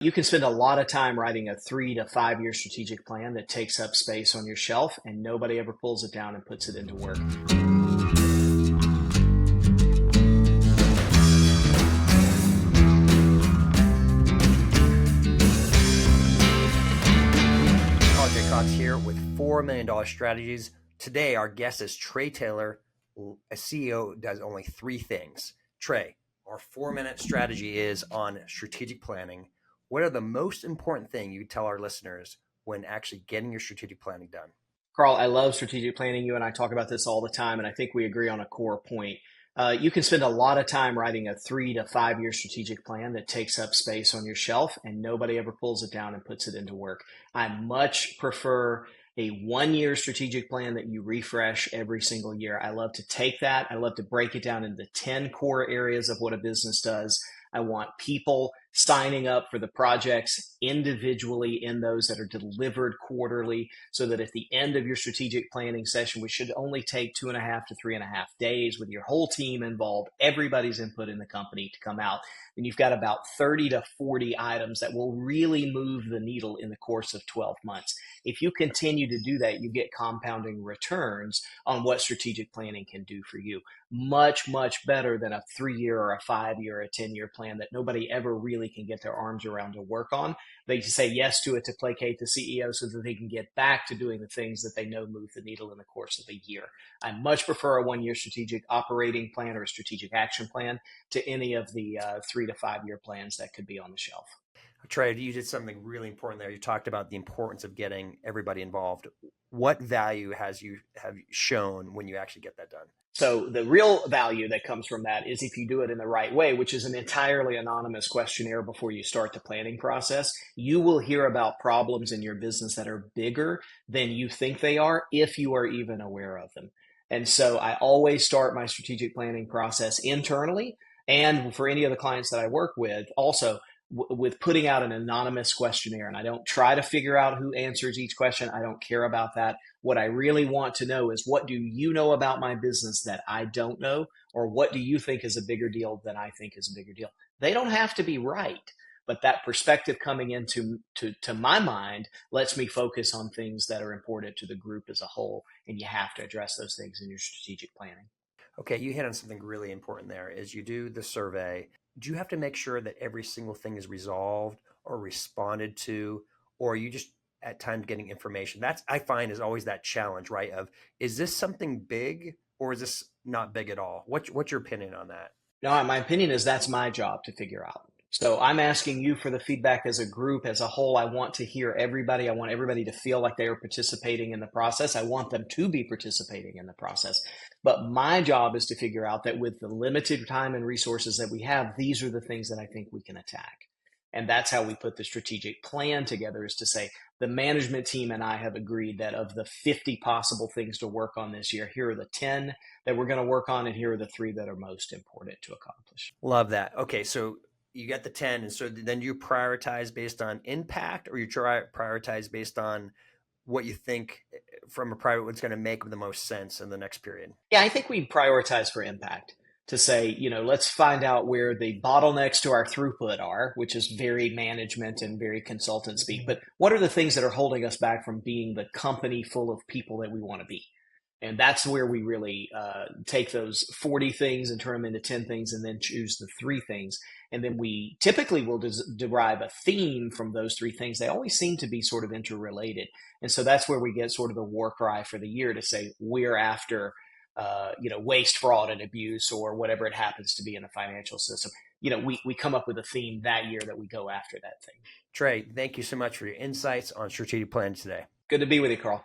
You can spend a lot of time writing a 3 to 5 year strategic plan that takes up space on your shelf and nobody ever pulls it down and puts it into work. Cox here with $4 million strategies. Today, our guest is Trey Taylor, a CEO who does only 3 things. Trey, our 4-minute strategy is on strategic planning. What are the most important thing you tell our listeners when actually getting your strategic planning done? Carl, I love strategic planning. You and I talk about this all the time, and I think we agree on a core point. You can spend a lot of time writing a 3 to 5 year strategic plan that takes up space on your shelf and nobody ever pulls it down and puts it into work. I much prefer a 1 year strategic plan that you refresh every single year. I love to take that. I love to break it down into 10 core areas of what a business does. I want people signing up for the projects individually in those that are delivered quarterly, so that at the end of your strategic planning session, which should only take 2.5 to 3.5 days with your whole team involved, everybody's input in the company to come out, then you've got about 30 to 40 items that will really move the needle in the course of 12 months. If you continue to do that, you get compounding returns on what strategic planning can do for you. Much, much better than a 3-year or a 5-year or a 10-year plan that nobody ever really can get their arms around to work on. They say yes to it to placate the CEO so that they can get back to doing the things that they know move the needle in the course of a year. I much prefer a 1-year strategic operating plan or a strategic action plan to any of the 3 to 5-year plans that could be on the shelf. Trey, you did something really important there. You talked about the importance of getting everybody involved. What value have you shown when you actually get that done? So the real value that comes from that is if you do it in the right way, which is an entirely anonymous questionnaire before you start the planning process. You will hear about problems in your business that are bigger than you think they are, if you are even aware of them. And so I always start my strategic planning process internally, and for any of the clients that I work with, also with putting out an anonymous questionnaire. And I don't try to figure out who answers each question. I don't care about that. What I really want to know is, what do you know about my business that I don't know? Or what do you think is a bigger deal than I think is a bigger deal? They don't have to be right, but that perspective coming into to my mind lets me focus on things that are important to the group as a whole. And you have to address those things in your strategic planning. Okay, you hit on something really important there. Is you do the survey, do you have to make sure that every single thing is resolved or responded to, or are you just at times getting information? That's, I find, is always that challenge, right? Of, is this something big or is this not big at all? What's your opinion on that? No, my opinion is that's my job to figure out. So I'm asking you for the feedback as a group, as a whole. I want to hear everybody. I want everybody to feel like they are participating in the process. I want them to be participating in the process. But my job is to figure out that with the limited time and resources that we have, these are the things that I think we can attack. And that's how we put the strategic plan together, is to say, the management team and I have agreed that of the 50 possible things to work on this year, here are the 10 that we're going to work on, and here are the 3 that are most important to accomplish. Love that. Okay, so you get the 10, and so then you prioritize based on impact, or you prioritize based on what you think from a private what's going to make the most sense in the next period? Yeah, I think we prioritize for impact, to say, let's find out where the bottlenecks to our throughput are, which is very management and very consultant speak. But what are the things that are holding us back from being the company full of people that we want to be? And that's where we really take those 40 things and turn them into 10 things, and then choose the 3 things. And then we typically will derive a theme from those 3 things. They always seem to be sort of interrelated. And so that's where we get sort of the war cry for the year, to say we're after waste, fraud, and abuse, or whatever it happens to be in the financial system. We come up with a theme that year that we go after that thing. Trey, thank you so much for your insights on strategic planning today. Good to be with you, Carl.